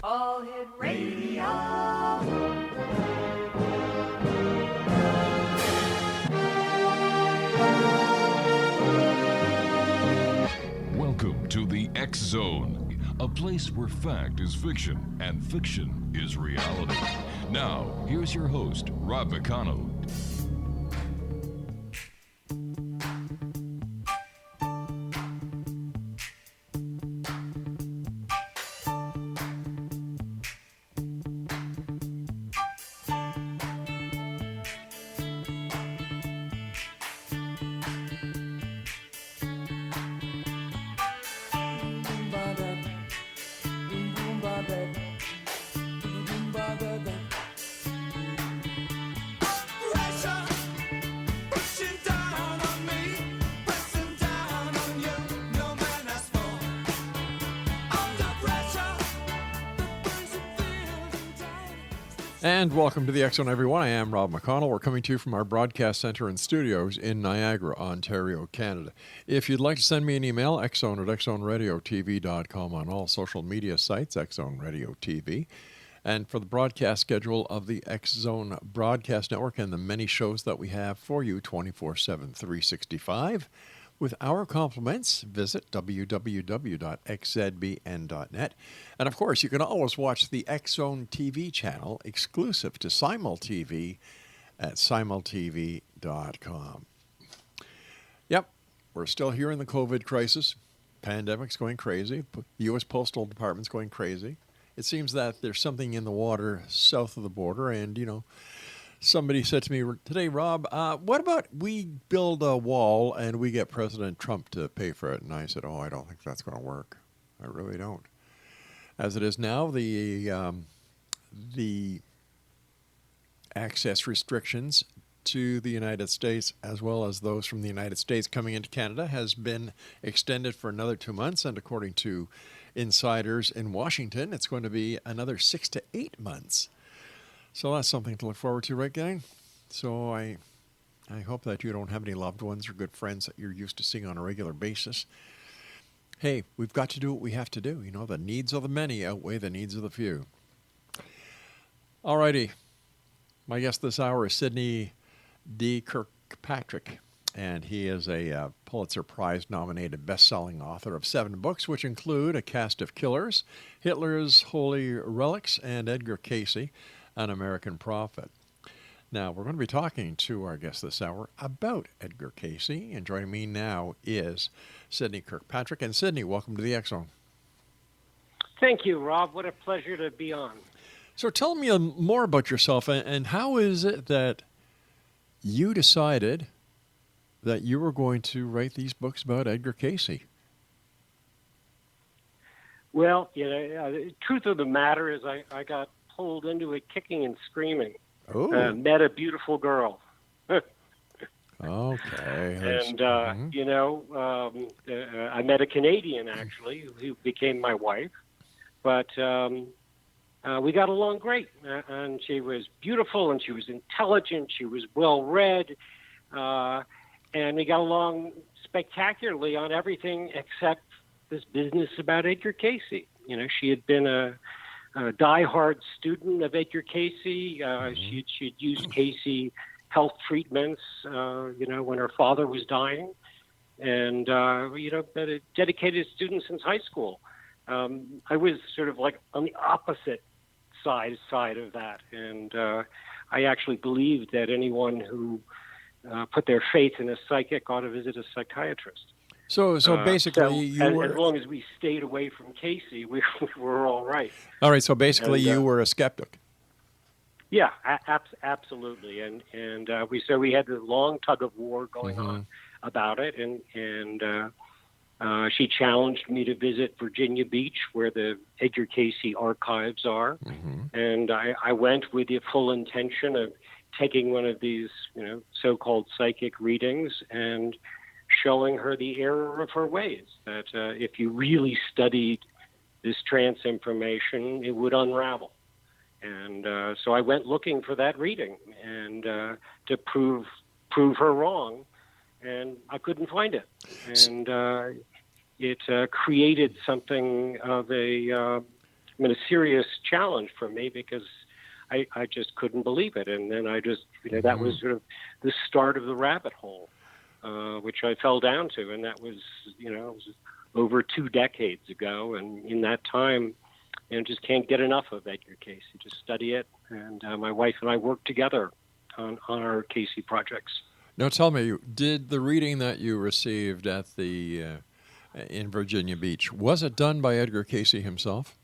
All Hit Radio. Welcome to the X Zone, a place where fact is fiction and fiction is reality. Now, here's your host, Rob McConnell. And welcome to the X Zone, everyone. I am Rob McConnell. We're coming to you from our broadcast center and studios in Niagara, Ontario, Canada. If you'd like to send me an email, xzone at xzoneradiotv.com on all social media sites, X Zone Radio TV. And for the broadcast schedule of the X Zone Broadcast Network and the many shows that we have for you 24/7, 365, with our compliments, visit www.xzbn.net. And of course, you can always watch the X Zone TV channel exclusive to Simul TV at simultv.com. Yep, we're still here in the COVID crisis. Pandemic's going crazy. The U.S. Postal Department's going crazy. It seems that there's something in the water south of the border, and, somebody said to me today, Rob, what about we build a wall and we get President Trump to pay for it? And I said, I don't think that's going to work. I really don't. As it is now, the access restrictions to the United States, as well as those from the United States coming into Canada, has been extended for another 2 months. And according to insiders in Washington, it's going to be another 6 to 8 months. So that's something to look forward to, right, gang? So I hope that you don't have any loved ones or good friends that you're used to seeing on a regular basis. Hey, we've got to do what we have to do. The needs of the many outweigh the needs of the few. All righty. My guest this hour is SIDNEY D. KIRKPATRICK, and he is a Pulitzer Prize-nominated best-selling author of 7 books, which include A Cast of Killers, Hitler's Holy Relics, and Edgar, Cayce, An American Prophet. Now, we're going to be talking to our guest this hour about Edgar Cayce, and joining me now is SIDNEY KIRKPATRICK. And SIDNEY, welcome to the X Zone. Thank you, Rob. What a pleasure to be on. So tell me more about yourself, and how is it that you decided that you were going to write these books about Edgar Cayce? Well, the truth of the matter is I got pulled into it kicking and screaming. Oh. Met a beautiful girl. Okay. And, I met a Canadian, actually, who became my wife. But we got along great. And she was beautiful, and she was intelligent, she was well-read. And we got along spectacularly on everything except this business about Edgar Cayce. She had been a diehard student of Edgar Cayce. She'd used Cayce health treatments, when her father was dying, and been a dedicated student since high school. I was sort of like on the opposite side of that, and I actually believed that anyone who put their faith in a psychic ought to visit a psychiatrist. So basically, as long as we stayed away from Cayce, we were all right. All right. So basically, you were a skeptic. Yeah, absolutely. And we had this long tug of war going on about it, and she challenged me to visit Virginia Beach, where the Edgar Cayce archives are, and I went with the full intention of taking one of these, so-called psychic readings and showing her the error of her ways, that if you really studied this trance information, it would unravel. And so I went looking for that reading and to prove her wrong, and I couldn't find it. And it created something of a a serious challenge for me because I just couldn't believe it. And then I just, that was sort of the start of the rabbit hole, which I fell down to. And that was, it was over 2 decades ago. And in that time, just can't get enough of Edgar Cayce. You just study it. And my wife and I work together on our Cayce projects. Now tell me, did the reading that you received at the in Virginia Beach, was it done by Edgar Cayce himself?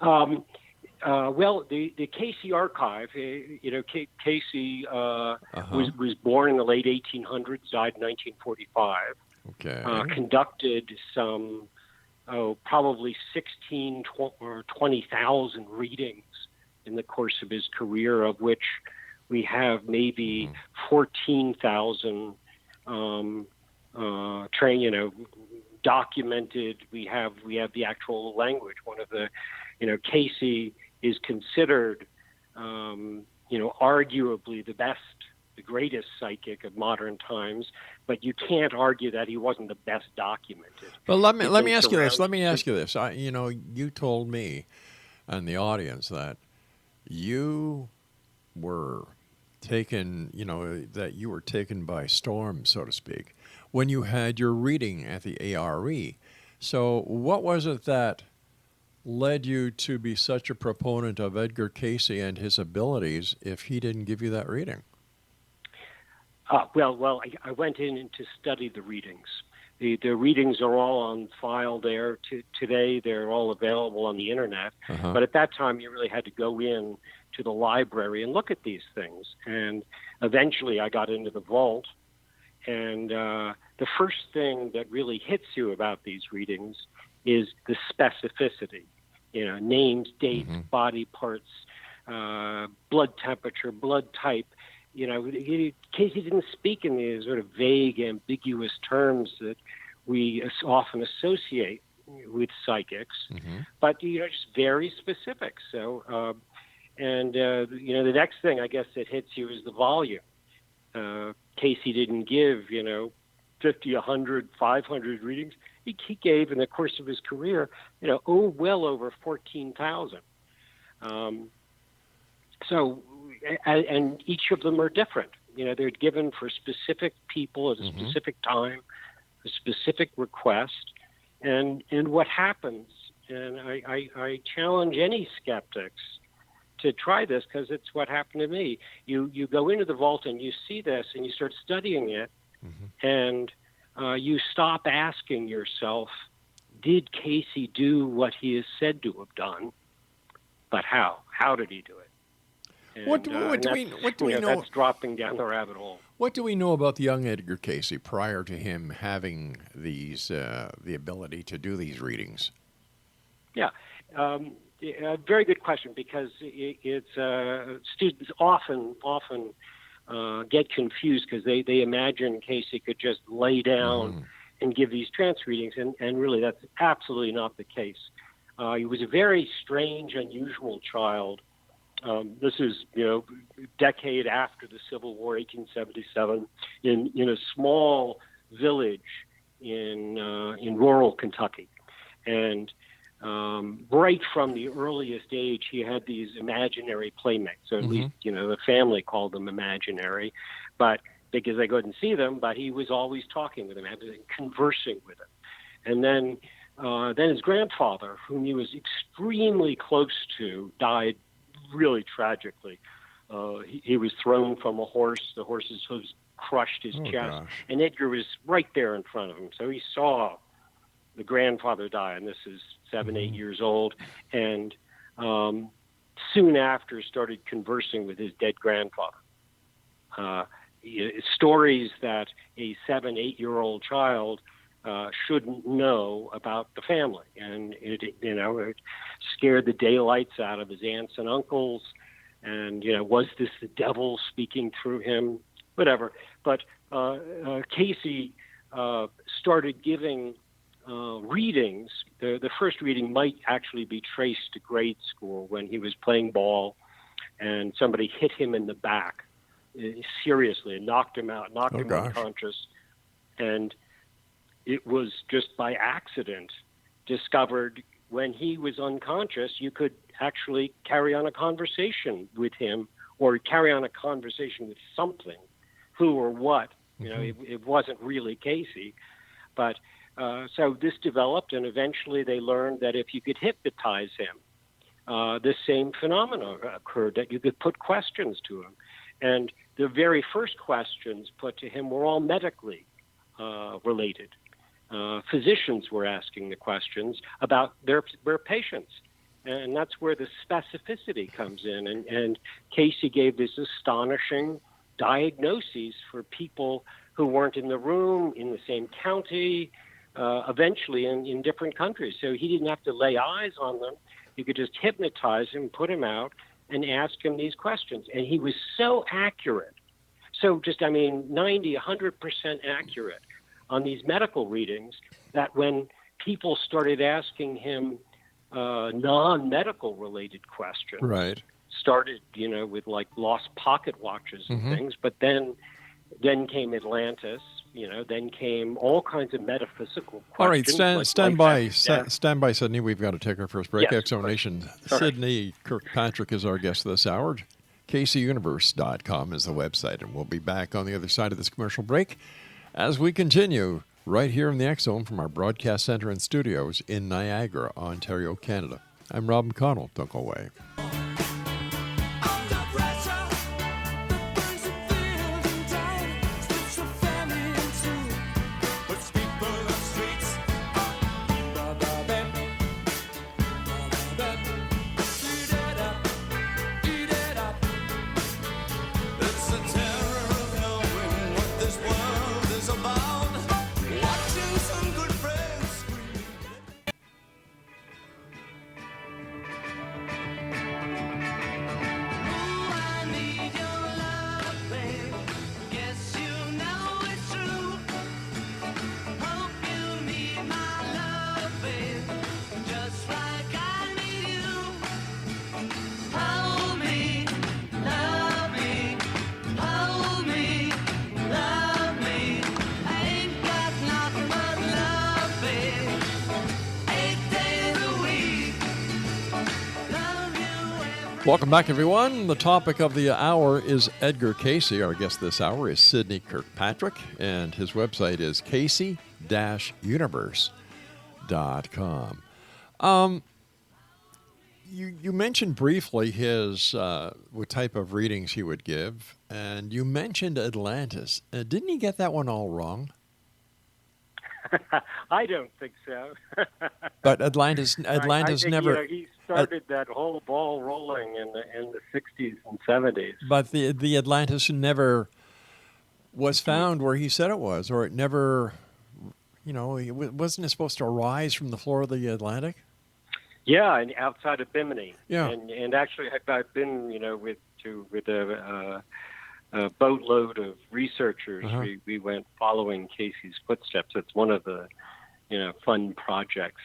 Well, the Cayce archive, Cayce was born in the late 1800s, died in 1945. Okay. Conducted some, probably 16 or 20,000 readings in the course of his career, of which we have maybe 14,000 documented. We have the actual language. One of the, Cayce is considered, arguably the greatest psychic of modern times, but you can't argue that he wasn't the best documented. Well, let me ask you this. You told me and the audience that you were taken, that you were taken by storm, so to speak, when you had your reading at the ARE. So what was it that led you to be such a proponent of Edgar Cayce and his abilities if he didn't give you that reading? Well, I went in to study the readings. The readings are all on file there. Today, they're all available on the internet. But at that time, you really had to go in to the library and look at these things. And eventually, I got into the vault. And the first thing that really hits you about these readings is the specificity. Names, dates, body parts, blood temperature, blood type. Cayce didn't speak in these sort of vague, ambiguous terms that we often associate with psychics, but just very specific. So, the next thing I guess that hits you is the volume. Cayce didn't give 50, 100, 500 readings. He gave in the course of his career, well over 14,000. And each of them are different. They're given for specific people at a specific time, a specific request, and what happens. And I challenge any skeptics to try this because it's what happened to me. You go into the vault and you see this and you start studying it, and you stop asking yourself, did Cayce do what he is said to have done? But how? How did he do it? And, What do we know? That's dropping down the rabbit hole. What do we know about the young Edgar Cayce prior to him having these the ability to do these readings? Yeah, a very good question because it's students often get confused because they imagine Cayce could just lay down and give these trance readings, and really that's absolutely not the case. He was a very strange, unusual child. This is, a decade after the Civil War, 1877, in a small village in rural Kentucky. And right from the earliest age, he had these imaginary playmates. So at least, the family called them imaginary, but because they couldn't see them, but he was always talking with them, conversing with them. And then his grandfather, whom he was extremely close to, died really tragically. He was thrown from a horse. The horse's hooves crushed his chest. Gosh. And Edgar was right there in front of him. So he saw the grandfather die, and this is 7, 8 years old. And soon after started conversing with his dead grandfather. Stories that a 7, 8-year-old child shouldn't know about the family, and it scared the daylights out of his aunts and uncles. And was this the devil speaking through him? Whatever. But Cayce started giving readings. The first reading might actually be traced to grade school when he was playing ball, and somebody hit him in the back seriously and knocked him out, knocked him unconscious, and it was just by accident discovered when he was unconscious, you could actually carry on a conversation with him or carry on a conversation with something, who or what. You know, it wasn't really Cayce. But so this developed, and eventually they learned that if you could hypnotize him, this same phenomenon occurred, that you could put questions to him. And the very first questions put to him were all medically related. Physicians were asking the questions about their patients. And that's where the specificity comes in. And Cayce gave this astonishing diagnoses for people who weren't in the room, in the same county, eventually in different countries. So he didn't have to lay eyes on them. You could just hypnotize him, put him out, and ask him these questions. And he was so accurate. So 90, 100% accurate on these medical readings that when people started asking him non-medical related questions, Right. started, with like lost pocket watches and things, but then came Atlantis, then came all kinds of metaphysical questions. All right, stand by, Sydney. We've got to take our first break. Yes, Exonation. Sorry. Sydney Kirkpatrick is our guest this hour. KCUniverse.com is the website, and we'll be back on the other side of this commercial break as we continue right here in the X Zone from our broadcast center and studios in Niagara, Ontario, Canada. I'm Rob McConnell. Don't go away. Welcome back, everyone. The topic of the hour is Edgar Cayce. Our guest this hour is Sidney Kirkpatrick, and his website is Cayce-Universe.com. You mentioned briefly his what type of readings he would give, and you mentioned Atlantis. Didn't he get that one all wrong? I don't think so. But Atlantis I think, never. he started that whole ball rolling in the 60s and 70s. But the Atlantis never was found where he said it was, or it never, wasn't it supposed to arise from the floor of the Atlantic? Yeah, and outside of Bimini. Yeah. And actually, I've been, with a boatload of researchers. We went following Cayce's footsteps. It's one of the, fun projects,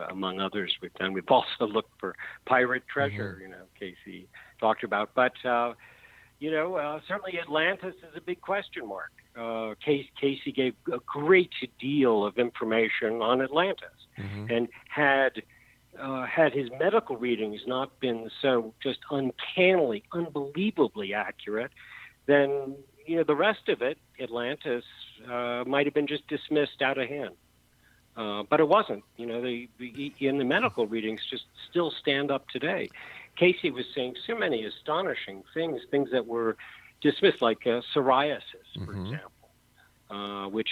among others we've done. We've also looked for pirate treasure, Cayce talked about. But, certainly Atlantis is a big question mark. Cayce gave a great deal of information on Atlantis. And had his medical readings not been so just uncannily, unbelievably accurate, then the rest of it, Atlantis, might have been just dismissed out of hand. But it wasn't. In the medical readings just still stand up today. Cayce was saying so many astonishing things that were dismissed, like psoriasis, for example, which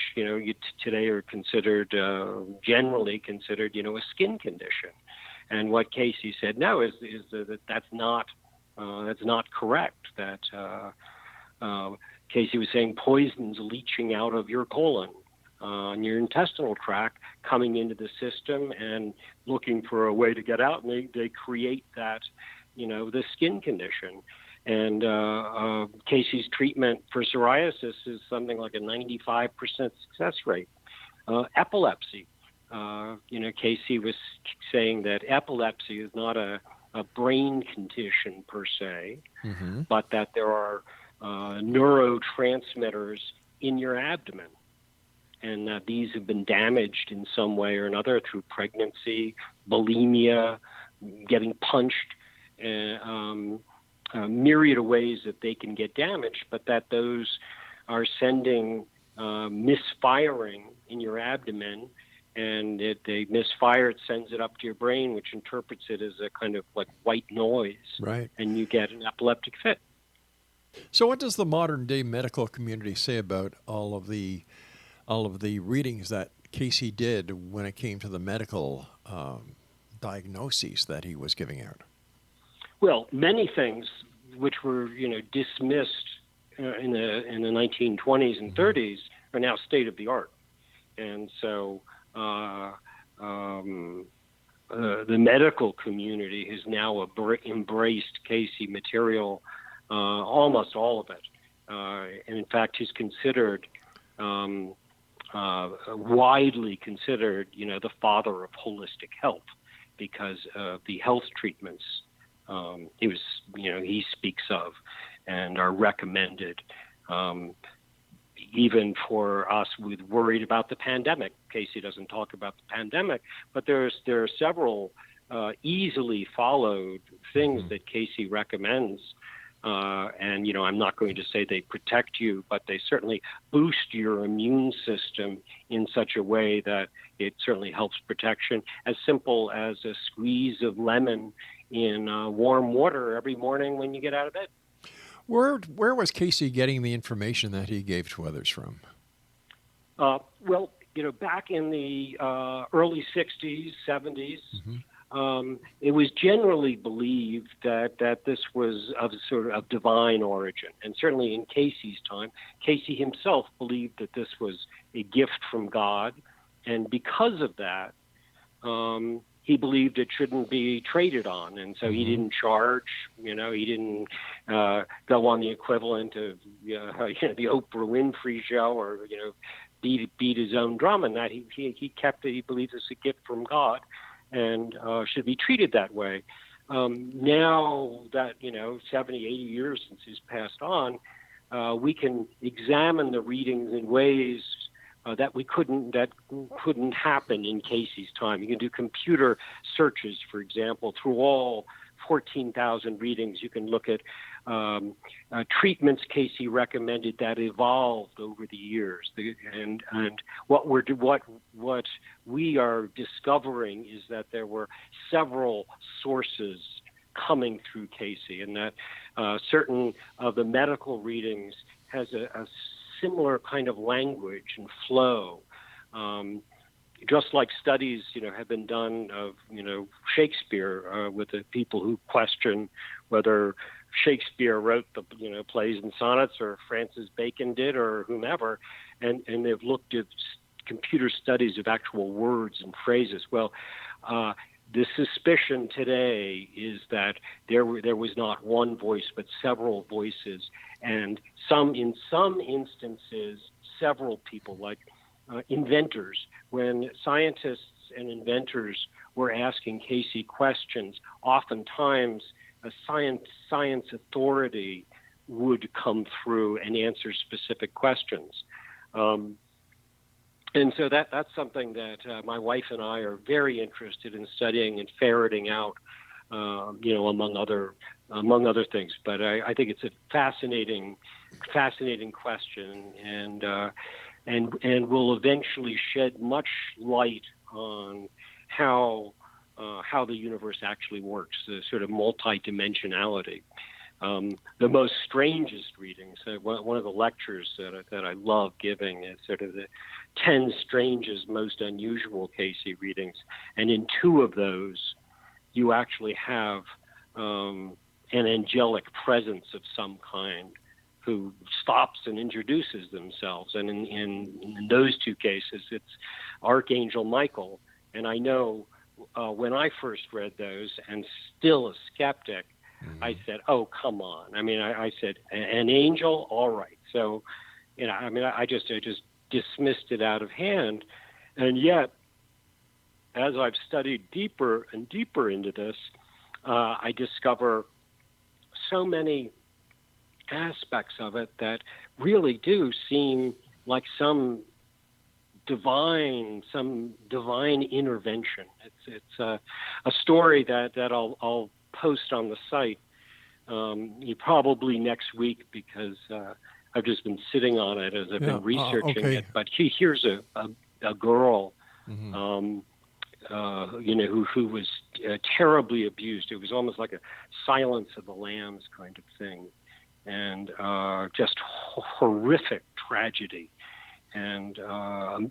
today are considered generally considered a skin condition. And what Cayce said no is that that's not correct. That Cayce was saying poisons leaching out of your colon, on your intestinal tract, coming into the system and looking for a way to get out, and they create that, the skin condition. And Cayce's treatment for psoriasis is something like a 95% success rate. Epilepsy, Cayce was saying that epilepsy is not a brain condition per se, but that there are neurotransmitters in your abdomen. and these have been damaged in some way or another through pregnancy, bulimia, getting punched, myriad of ways that they can get damaged, but that those are sending misfiring in your abdomen, and they misfire, it sends it up to your brain, which interprets it as a kind of like white noise, Right. and you get an epileptic fit. So, what does the modern day medical community say about all of the readings that Cayce did when it came to the medical diagnoses that he was giving out? Well, many things which were dismissed in the 1920s and 30s are now state of the art, and so the medical community has now embraced Cayce material, almost all of it, and in fact, he's considered widely considered, the father of holistic health because of the health treatments he speaks of and are recommended. Even for us, we're worried about the pandemic. Cayce doesn't talk about the pandemic, but there are several easily followed things that Cayce recommends. And I'm not going to say they protect you, but they certainly boost your immune system in such a way that it certainly helps protection. As simple as a squeeze of lemon in warm water every morning when you get out of bed. Where was Cayce getting the information that he gave to others from? Well, back in the early 60s, 70s, it was generally believed that this was of sort of divine origin. And certainly in Cayce's time, Cayce himself believed that this was a gift from God. And because of that, he believed it shouldn't be traded on. And so he didn't charge, he didn't go on the equivalent of the Oprah Winfrey show or, beat his own drum. And that he kept it, he believes it's a gift from God and should be treated that way. Now that, 70, 80 years since he's passed on, we can examine the readings in ways that couldn't happen in Cayce's time. You can do computer searches, for example, through all 14,000 readings. You can look at treatments Cayce recommended that evolved over the years. And what we are discovering is that there were several sources coming through Cayce, and that certain of the medical readings has a similar kind of language and flow, just like studies, have been done of, Shakespeare with the people who question whether Shakespeare wrote the, plays and sonnets or Francis Bacon did or whomever, and they've looked at computer studies of actual words and phrases. Well, the suspicion today is that there was not one voice, but several voices, and in some instances, several people, like inventors. When scientists and inventors were asking Cayce questions, oftentimes a science authority would come through and answer specific questions. And so that's something that my wife and I are very interested in studying and ferreting out, among other things. But I think it's a fascinating question, and will eventually shed much light on how the universe actually works, the sort of multidimensionality. The most strangest readings, one of the lectures that I love giving is sort of the 10 strangest, most unusual Cayce readings. And in 2 of those, you actually have an angelic presence of some kind who stops and introduces themselves. And in those 2 cases, it's Archangel Michael. And I know when I first read those, and still a skeptic, I said, "Oh, come on!" I mean, I said, "An angel, all right." So, I just dismissed it out of hand, and yet, as I've studied deeper and deeper into this, I discover so many aspects of it that really do seem like some some divine intervention. It's a story that I'll post on the site. You probably next week, because I've just been sitting on it as I've been researching it. But here's a girl, who was terribly abused. It was almost like a Silence of the Lambs kind of thing, and just horrific tragedy, and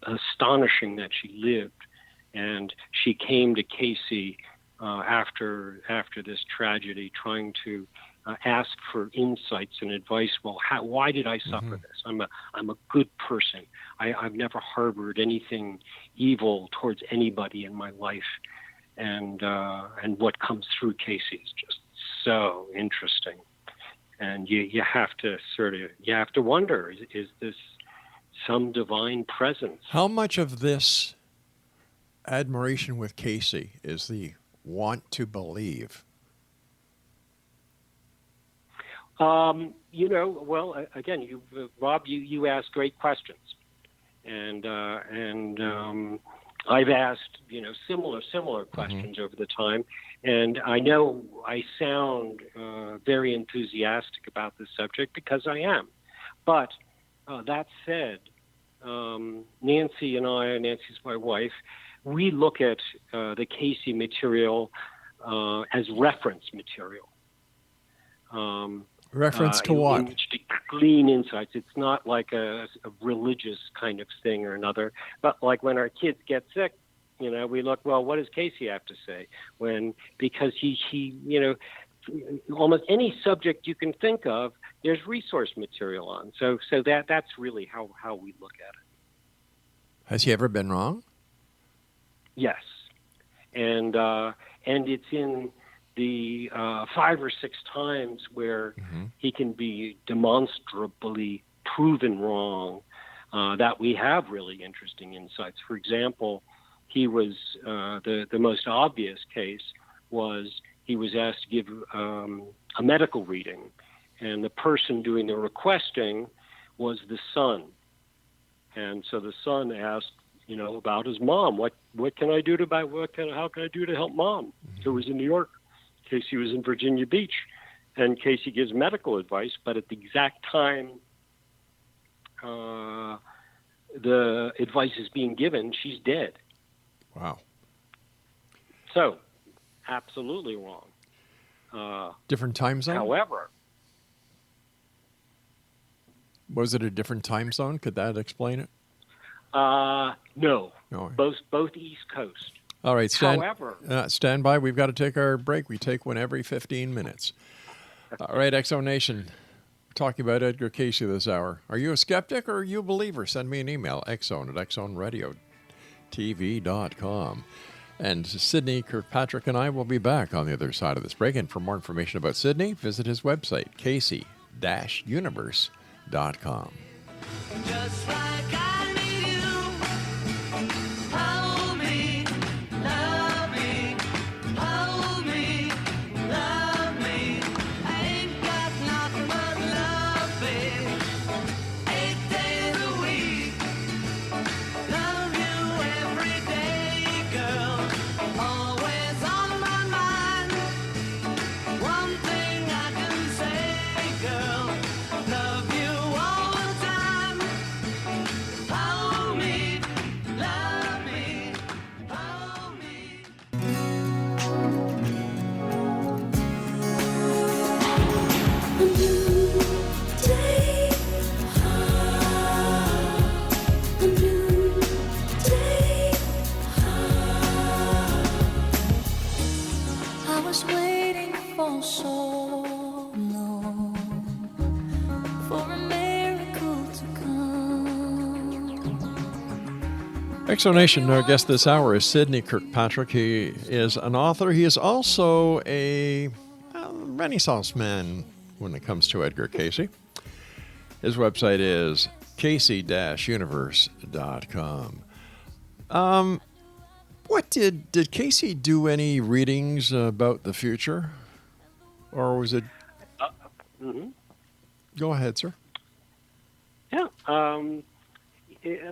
astonishing that she lived. And she came to Cayce after this tragedy, trying to ask for insights and advice. Well, why did I suffer this? I'm a good person. I've never harbored anything evil towards anybody in my life, and what comes through Cayce is just so interesting. And you have to wonder: is this some divine presence? How much of this admiration with Cayce is the want to believe? Again, Rob, you ask great questions, and I've asked similar questions over the time, and I know I sound very enthusiastic about this subject because I am. But that said, Nancy and I, Nancy's my wife, we look at the Cayce material as reference material. Reference to what? In which to glean insights. It's not like a religious kind of thing or another, but like when our kids get sick, we look, well, what does Cayce have to say? Because he almost any subject you can think of, there's resource material on. So that's really how we look at it. Has he ever been wrong? Yes, and it's in the 5 or 6 times where he can be demonstrably proven wrong that we have really interesting insights. For example, he was the most obvious case was he was asked to give a medical reading, and the person doing the requesting was the son, and so the son asked, about his mom. What can I do how can I do to help mom? Who was in New York. Cayce was in Virginia Beach, and Cayce gives medical advice, but at the exact time the advice is being given, she's dead. Wow. So, absolutely wrong. Different time zone? However, was it a different time zone? Could that explain it? No. No. Both East Coast. All right, However, stand by. We've got to take our break. We take one every 15 minutes. All right, Exo Nation, we're talking about Edgar Cayce this hour. Are you a skeptic or are you a believer? Send me an email, exxon@exxonradiotv.com. And Sidney Kirkpatrick and I will be back on the other side of this break. And for more information about Sidney, visit his website, Cayce-universe.com. Just like I need you. Hold me, love me, hold me, love me. I ain't got nothing but love, babe. 8 days a week. Love you every day, girl. Always on my mind. One thing I can say, girl. Love you all the time. Hold me, love me, hold me. A new day, a new day. I was waiting for so long for a miracle to come. Exo Nation, our guest this hour is Sidney Kirkpatrick. He is an author. He is also a Renaissance man when it comes to Edgar Cayce. His website is Cayce-universe.com. What did Cayce do any readings about the future? Or was it... Go ahead, sir. Yeah,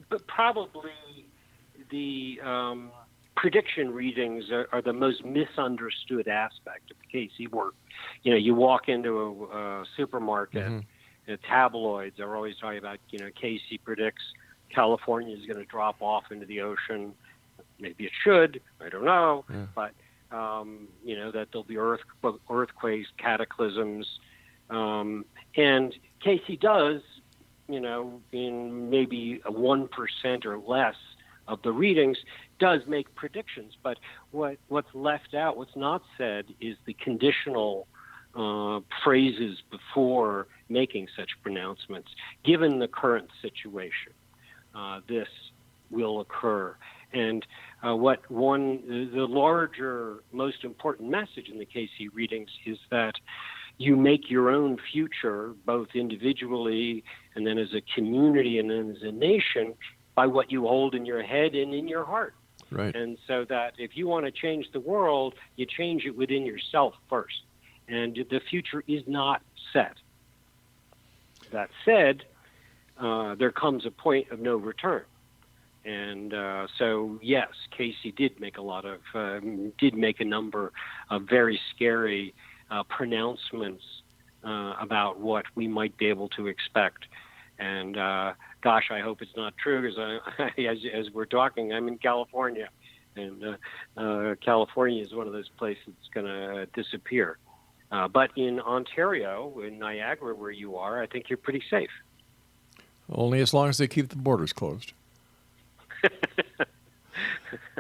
but probably prediction readings are the most misunderstood aspect of the Cayce work. You know, you walk into a supermarket, the tabloids are always talking about, you know, Cayce predicts California is going to drop off into the ocean. Maybe it should, I don't know, but, you know, that there'll be earthquakes, cataclysms. And Cayce does, you know, in maybe 1% or less of the readings, does make predictions. But what's left out, what's not said, is the conditional phrases before making such pronouncements. Given the current situation, this will occur. And the larger, most important message in the Cayce readings is that you make your own future, both individually and then as a community and then as a nation, by what you hold in your head and in your heart. Right. And so that if you want to change the world, you change it within yourself first. And the future is not set. That said, there comes a point of no return. And so, yes, Cayce did make a number of very scary pronouncements about what we might be able to expect. And gosh, I hope it's not true, because as we're talking, I'm in California, and California is one of those places that's going to disappear. But in Ontario, in Niagara, where you are, I think you're pretty safe. Only as long as they keep the borders closed.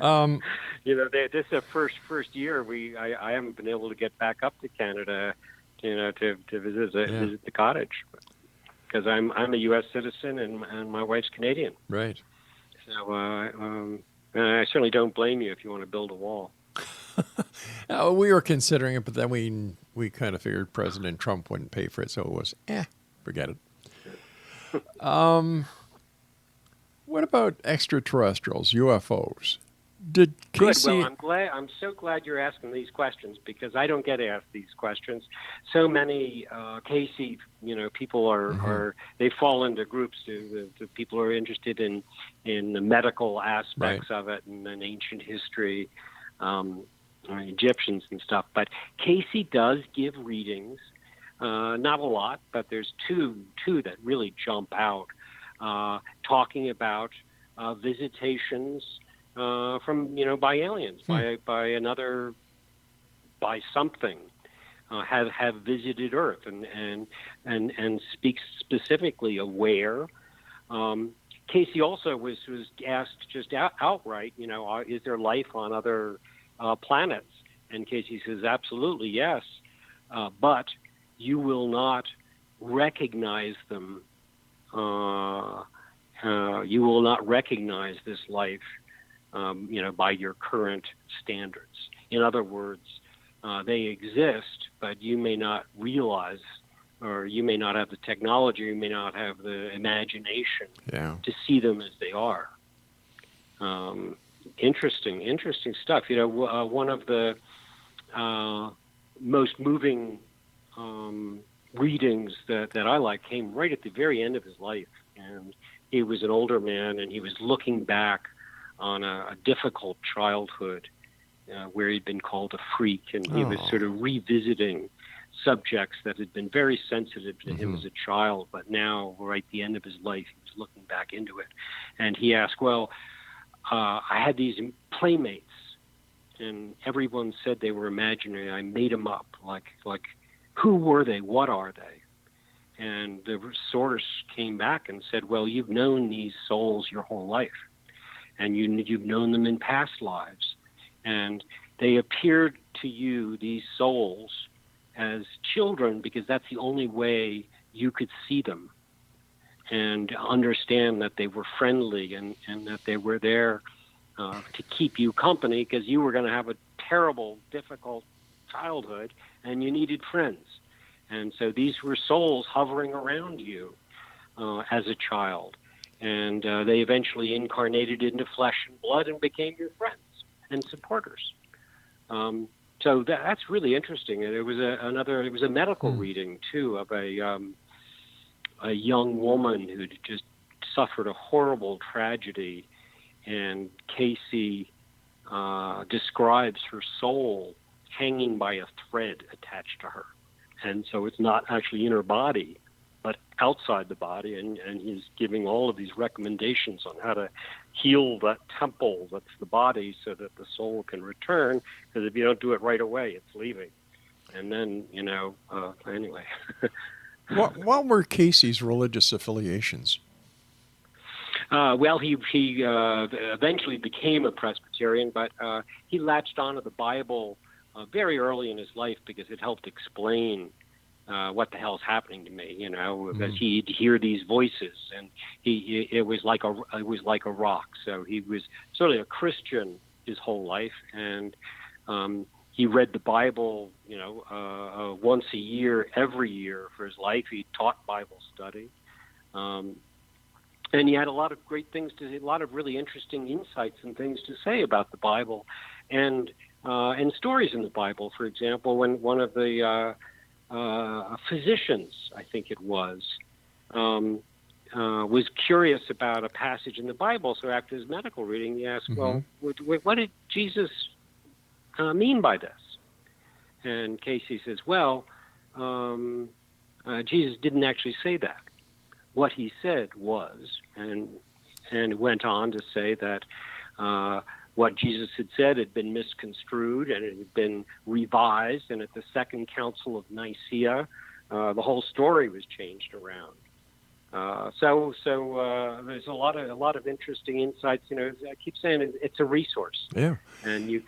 You know, this is the first year I haven't been able to get back up to Canada, you know, to visit the cottage, because I'm a U.S. citizen and my wife's Canadian. Right. So I certainly don't blame you if you want to build a wall. We were considering it, but then we kind of figured President Trump wouldn't pay for it, so it was, forget it. What about extraterrestrials, UFOs? Did Cayce... Good. Well, I'm so glad you're asking these questions, because I don't get asked these questions. So many Cayce, you know, people are they fall into groups. The people who are interested in the medical aspects of it and in ancient history, Egyptians and stuff. But Cayce does give readings, not a lot, but there's two that really jump out, talking about visitations from, you know, by aliens, by something, have visited Earth, and speaks specifically of where. Cayce also was asked just outright, you know, is there life on other planets? And Cayce says, absolutely yes, but you will not recognize them. You will not recognize this life, you know, by your current standards. In other words, they exist, but you may not realize, or you may not have the technology, you may not have the imagination to see them as they are. Interesting stuff. You know, one of the most moving readings that I like came right at the very end of his life. And he was an older man, and he was looking back on a difficult childhood where he'd been called a freak, and he was sort of revisiting subjects that had been very sensitive to him as a child, but now, right at the end of his life, he was looking back into it. And he asked, well, I had these playmates, and everyone said they were imaginary. I made them up. Like, who were they? What are they? And the source came back and said, well, you've known these souls your whole life, and you've known them in past lives. And they appeared to you, these souls, as children, because that's the only way you could see them and understand that they were friendly and that they were there to keep you company, because you were going to have a terrible, difficult childhood and you needed friends. And so these were souls hovering around you as a child. And they eventually incarnated into flesh and blood and became your friends and supporters. So that's really interesting. And it was a medical reading too of a young woman who just suffered a horrible tragedy, and Cayce describes her soul hanging by a thread attached to her. And so it's not actually in her body, but outside the body. And he's giving all of these recommendations on how to heal that temple that's the body so that the soul can return. Because if you don't do it right away, it's leaving. And then, anyway. What were Cayce's religious affiliations? Well, he eventually became a Presbyterian, but he latched onto the Bible very early in his life because it helped explain what the hell's happening to me, because he'd hear these voices, and it was like a rock. So he was sort of a Christian his whole life, and he read the Bible, once a year, every year for his life. He taught Bible study. And he had a lot of great things a lot of really interesting insights and things to say about the Bible, and stories in the Bible. For example, when one of the physicians, I think it was curious about a passage in the Bible, so after his medical reading, he asked, "Well, what did Jesus mean by this?" And Cayce says, "Well, Jesus didn't actually say that. What he said was," and went on to say that what Jesus had said had been misconstrued and it had been revised, and at the Second Council of Nicaea, the whole story was changed around. So there's a lot of interesting insights. I keep saying it's a resource, and you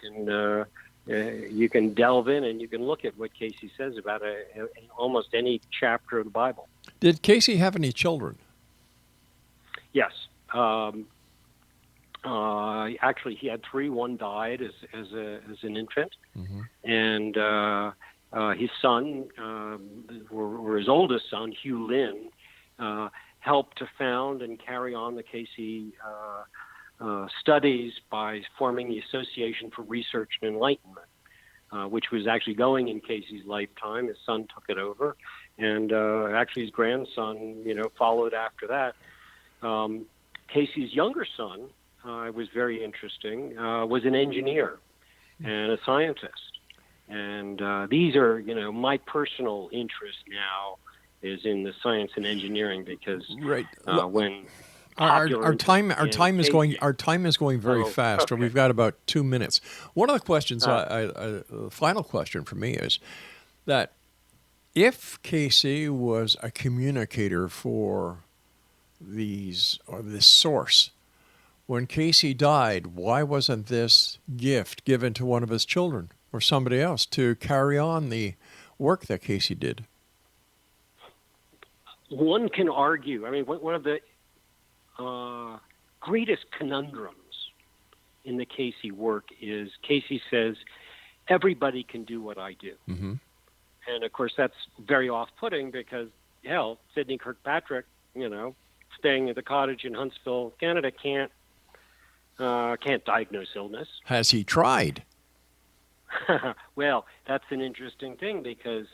can delve in and you can look at what Cayce says about almost any chapter of the Bible. Did Cayce have any children? Yes. Actually, he had 3. One died as an infant, and his son, or his oldest son, Hugh Lynn, helped to found and carry on the Cayce studies by forming the Association for Research and Enlightenment, which was actually going in Cayce's lifetime. His son took it over, and actually his grandson, followed after that. Cayce's younger son was very interesting, was an engineer and a scientist. And these are, my personal interest now is in the science and engineering because when our time is going very fast. Okay. We've got about 2 minutes. One of the questions, final question for me is that if Cayce was a communicator for this source, when Cayce died, why wasn't this gift given to one of his children or somebody else to carry on the work that Cayce did? One can argue. I mean, one of the greatest conundrums in the Cayce work is Cayce says, everybody can do what I do. Mm-hmm. And, of course, that's very off-putting because, hell, Sidney Kirkpatrick, staying at the cottage in Huntsville, Canada, can't diagnose illness. Has he tried? Well, that's an interesting thing because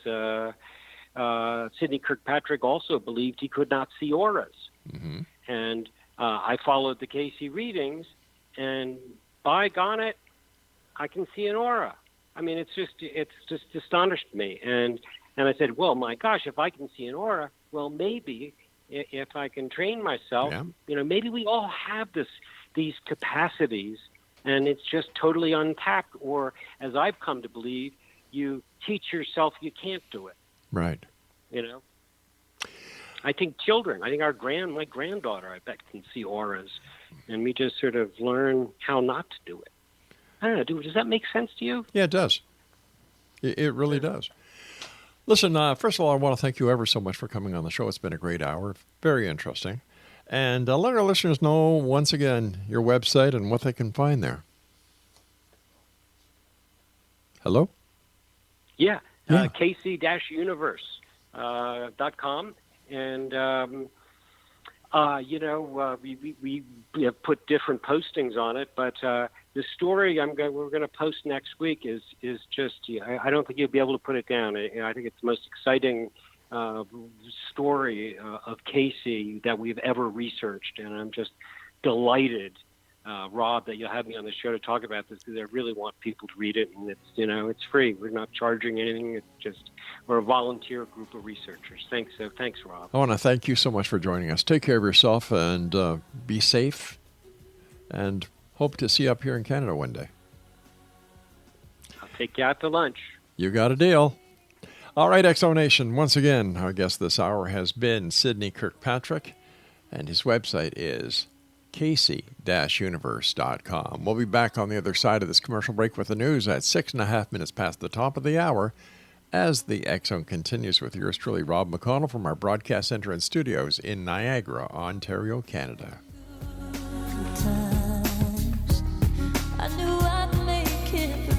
Sidney Kirkpatrick also believed he could not see auras. Mm-hmm. And I followed the Cayce readings, and by gone it, I can see an aura. I mean, it's just astonished me. And I said, well, my gosh, if I can see an aura, well, maybe if I can train myself, maybe we all have these capacities, and it's just totally untapped. Or, as I've come to believe, you teach yourself you can't do it. Right. I think children, my granddaughter, I bet, can see auras, and we just sort of learn how not to do it. I don't know, does that make sense to you? Yeah, it does. It really does. Listen, first of all, I want to thank you ever so much for coming on the show. It's been a great hour. Very interesting. And let our listeners know, once again, your website and what they can find there. Hello? Yeah. Cayce-universe.com. And, we have put different postings on it, but the story we're going to post next week is just, I don't think you'll be able to put it down. I think it's the most exciting story of Cayce that we've ever researched, and I'm just delighted Rob, that you'll have me on the show to talk about this, because I really want people to read it, and it's free. We're not charging anything. It's just we're a volunteer group of researchers. Thanks, Rob. I want to thank you so much for joining us. Take care of yourself and be safe, and hope to see you up here in Canada one day. I'll take you out to lunch. You got a deal. All right, X Zone Nation. Once again, our guest this hour has been Sidney Kirkpatrick, and his website is Cayce-universe.com. We'll be back on the other side of this commercial break with the news at 6.5 minutes past the top of the hour as the X Zone continues with yours truly, Rob McConnell, from our broadcast center and studios in Niagara, Ontario, Canada. Times I knew I'd make it through,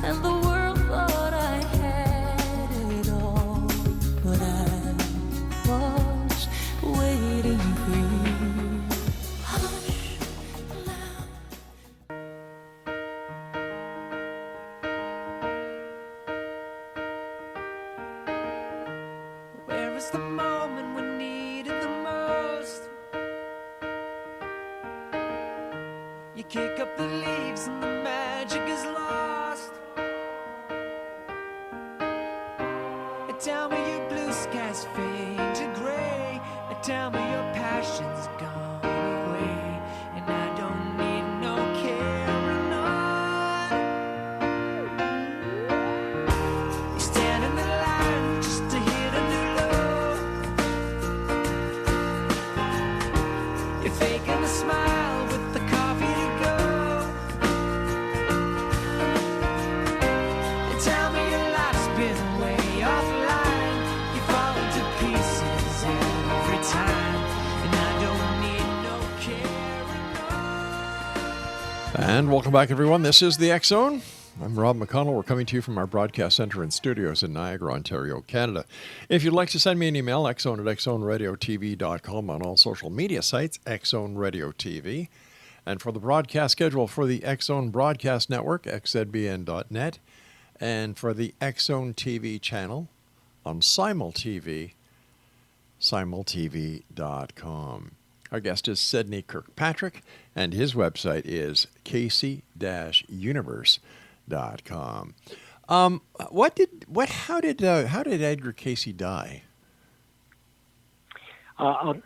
and the world thought I had it all, but I was waiting for you. Hush now. Where is the moment we needed the most? You kick up the leaves and the magic is lost. Tell me your blue skies fade to gray. Tell me your passion's gone away, and I don't need no carrying on. You stand in the line just to hit a new low. You're faking a smile with the coffee to go. And tell me your life's been way offline. You fall into pieces every time, and I don't need no carrying on. And welcome back, everyone. This is the X Zone. I'm Rob McConnell. We're coming to you from our broadcast center and studios in Niagara, Ontario, Canada. If you'd like to send me an email, xzone@xzoneradiotv.com, on all social media sites, X Zone Radio TV. And for the broadcast schedule for the X Zone Broadcast Network, xzbn.net. And for the X Zone TV channel on Simul TV, simultv.com. Our guest is Sidney Kirkpatrick, and his website is Cayce-universe.com. How did Edgar Cayce die?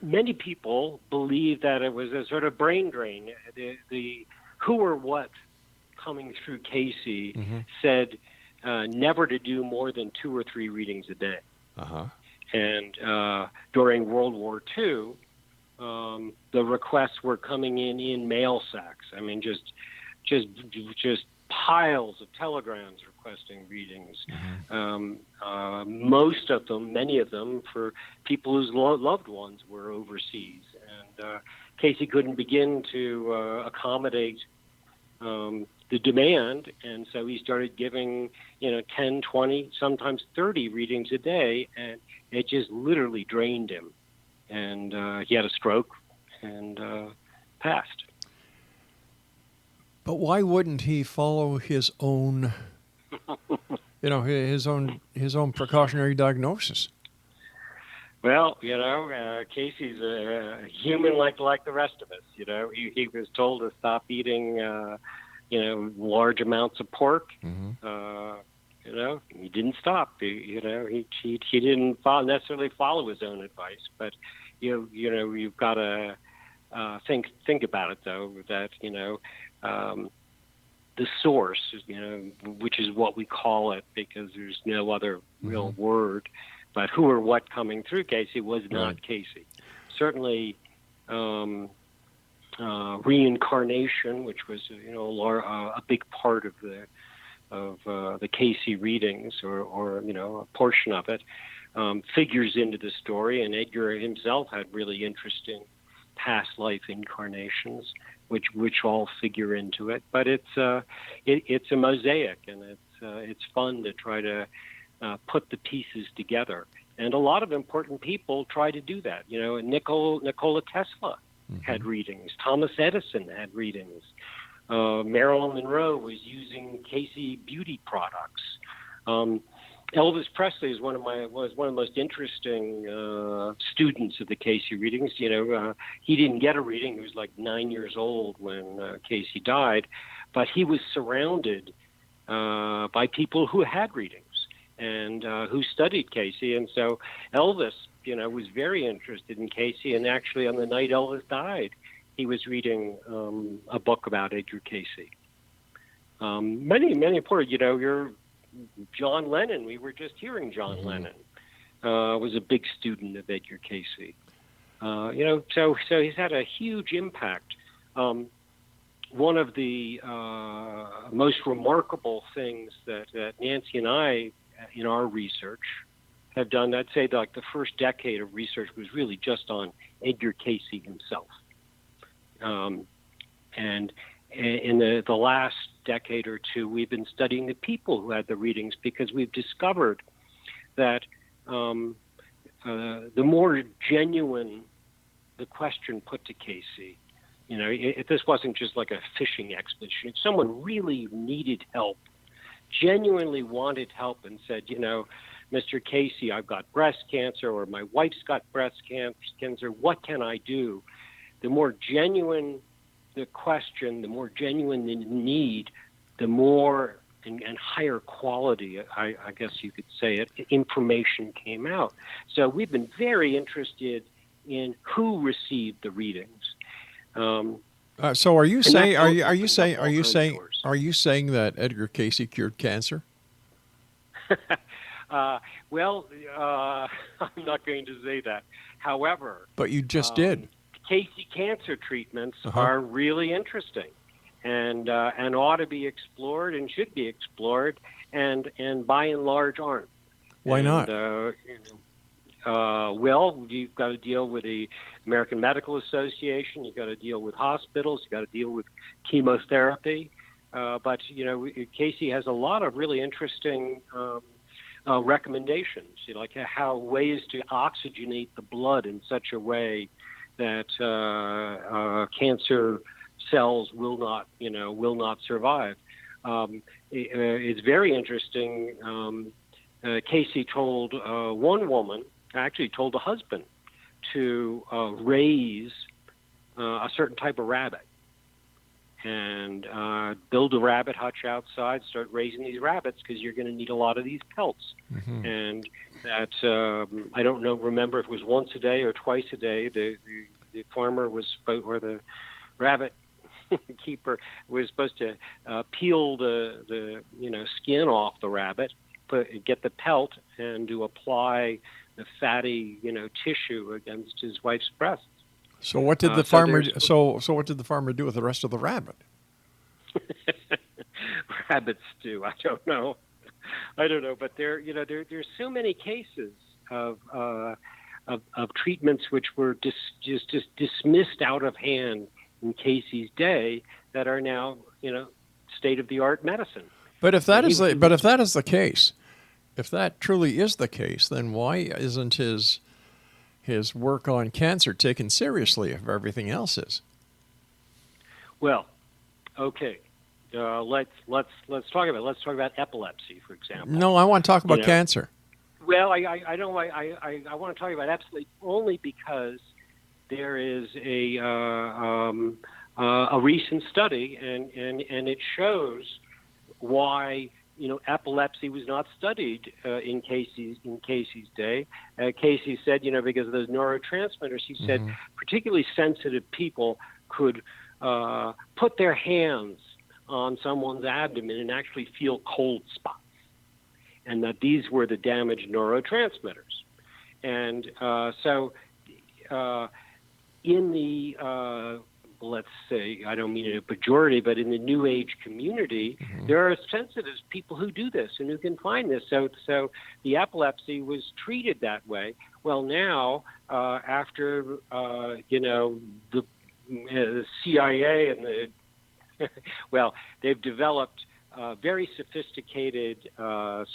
Many people believe that it was a sort of brain drain. The who or what coming through Cayce said never to do more than 2 or 3 readings a day. Uh-huh. And during World War II, the requests were coming in mail sacks. I mean, just piles of telegrams requesting readings. Most of them, many of them, for people whose loved ones were overseas. And Cayce couldn't begin to accommodate the demand, and so he started giving 10, 20, sometimes 30 readings a day, and it just literally drained him. And he had a stroke and passed. But why wouldn't he follow his own, his own precautionary diagnosis? Well, Cayce's a human like the rest of us. He was told to stop eating, large amounts of pork. He didn't stop. He didn't necessarily follow his own advice. But you've got to think about it, though, that the source, which is what we call it, because there's no other real word. But who or what coming through Cayce was not Cayce. Certainly, reincarnation, which was a big part of the Cayce readings, or a portion of it, figures into the story. And Edgar himself had really interesting past life incarnations, which all figure into it. But it's a mosaic, and it's fun to try to put the pieces together. And a lot of important people try to do that. Nikola Tesla had readings. Thomas Edison had readings. Marilyn Monroe was using Cayce beauty products. Elvis Presley was one of the most interesting students of the Cayce readings. He didn't get a reading. He was like 9 years old when Cayce died, but he was surrounded by people who had readings and who studied Cayce. And so Elvis, was very interested in Cayce. And actually, on the night Elvis died, he was reading a book about Edgar Cayce. Many important. You're John Lennon. We were just hearing John Lennon was a big student of Edgar Cayce. So he's had a huge impact. One of the most remarkable things that Nancy and I, in our research, have done, I'd say like the first decade of research was really just on Edgar Cayce himself. And in the last decade or two, we've been studying the people who had the readings, because we've discovered that the more genuine the question put to Cayce, if this wasn't just like a fishing expedition, if someone really needed help, genuinely wanted help and said, Mr. Cayce, I've got breast cancer, or my wife's got breast cancer, what can I do? The more genuine the question, the more genuine the need, the more and higher quality, I guess you could say it, information came out. So we've been very interested in who received the readings. So are you saying that Edgar Cayce cured cancer? Well, I'm not going to say that. However, but you just did. Cayce cancer treatments are really interesting, and ought to be explored and should be explored, and by and large aren't. Why not? Well, you've got to deal with the American Medical Association. You've got to deal with hospitals. You've got to deal with chemotherapy. But Cayce has a lot of really interesting recommendations, like how ways to oxygenate the blood in such a way that cancer cells will not survive. It's very interesting. Cayce told one woman, actually told a husband, to raise a certain type of rabbit and build a rabbit hutch outside, start raising these rabbits, because you're going to need a lot of these pelts. And that, I don't remember if it was once a day or twice a day, the farmer was, or the rabbit keeper was supposed to peel the skin off the rabbit, get the pelt, and to apply the fatty tissue against his wife's breasts. So what did the farmer? So what did the farmer do with the rest of the rabbit? Rabbit stew. I don't know. But there's so many cases of treatments which were just dismissed out of hand in Cayce's day that are now state of the art medicine. But if that is the case, if that truly is the case, then why isn't his work on cancer taken seriously if everything else is? Well, okay. Let's talk about epilepsy, for example. No, I want to talk about cancer. Well, I don't. I want to talk about epilepsy only because there is a recent study, and it shows why epilepsy was not studied in Cayce's day. Cayce said, because of those neurotransmitters, he said particularly sensitive people could put their hands on someone's abdomen and actually feel cold spots, and that these were the damaged neurotransmitters. And so in the let's say, I don't mean it a pejorative, but in the New Age community, there are sensitive people who do this and who can find this. So the epilepsy was treated that way. Well, now, after, the CIA and they've developed very sophisticated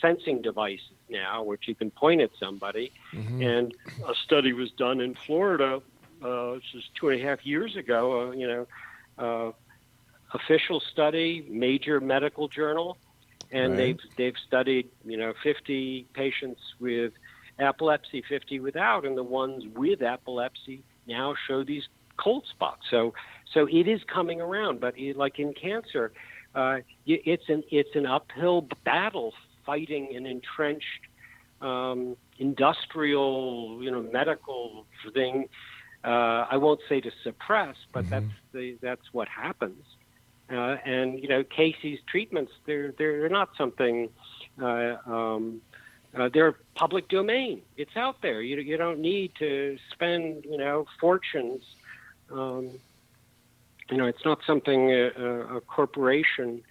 sensing devices now, which you can point at somebody. And a study was done in Florida, just 2.5 years ago, official study, major medical journal, and Right. they've studied 50 patients with epilepsy, 50 without, and the ones with epilepsy now show these cold spots. So it is coming around, but like in cancer, it's an uphill battle fighting an entrenched industrial, medical thing. I won't say to suppress, but that's what happens. And Cayce's treatments, they're not something. They're public domain. It's out there. You don't need to spend fortunes. It's not something a corporation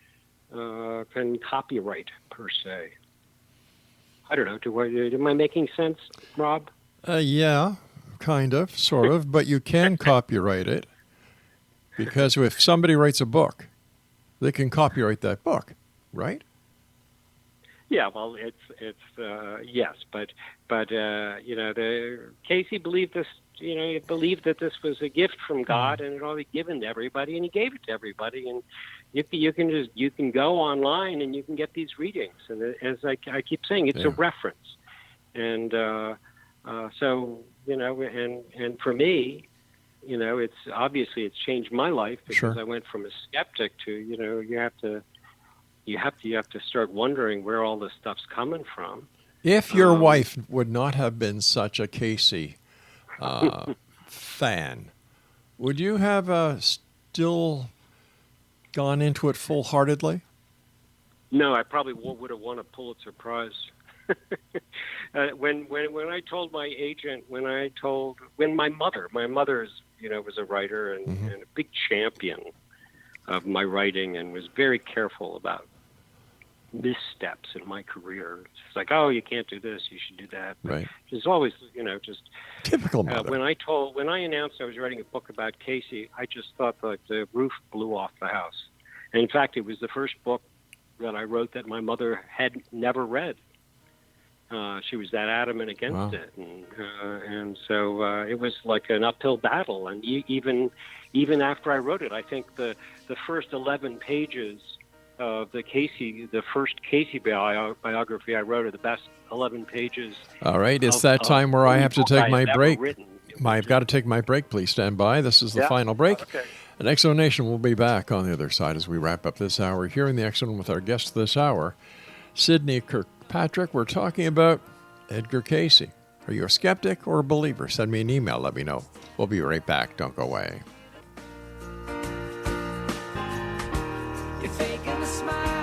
can copyright per se. I don't know. Am I making sense, Rob? Yeah, kind of, sort of, but you can copyright it because if somebody writes a book, they can copyright that book, right? Yeah, well, it's yes, but the Cayce believed this. He believed that this was a gift from God, and it ought to be given to everybody, and he gave it to everybody. And you can go online and you can get these readings. And as I keep saying, it's a reference. And so and for me, it's changed my life because I went from a skeptic to you have to start wondering where all this stuff's coming from. If your wife would not have been such a Cayce fan, would you have still gone into it full-heartedly? No, I probably would have won a Pulitzer Prize. When I told my agent, when my mother was a writer and a big champion of my writing and was very careful about missteps in my career. It's like, oh, you can't do this, you should do that. Right. It's always, just typical mother. When I announced I was writing a book about Cayce, I just thought that the roof blew off the house. And in fact, it was the first book that I wrote that my mother had never read. She was that adamant against it, and so it was like an uphill battle. And even after I wrote it, I think the first 11 pages of the first Cayce biography I wrote are the best 11 pages. All right, it's that time where I have to take my break. I've got to take my break. Please stand by. This is the final break. Okay. And X Zone Nation will be back on the other side as we wrap up this hour here in the X Zone with our guest this hour, SIDNEY KIRKPATRICK. We're talking about Edgar Cayce. Are you a skeptic or a believer? Send me an email. Let me know. We'll be right back. Don't go away. You're faking a smile.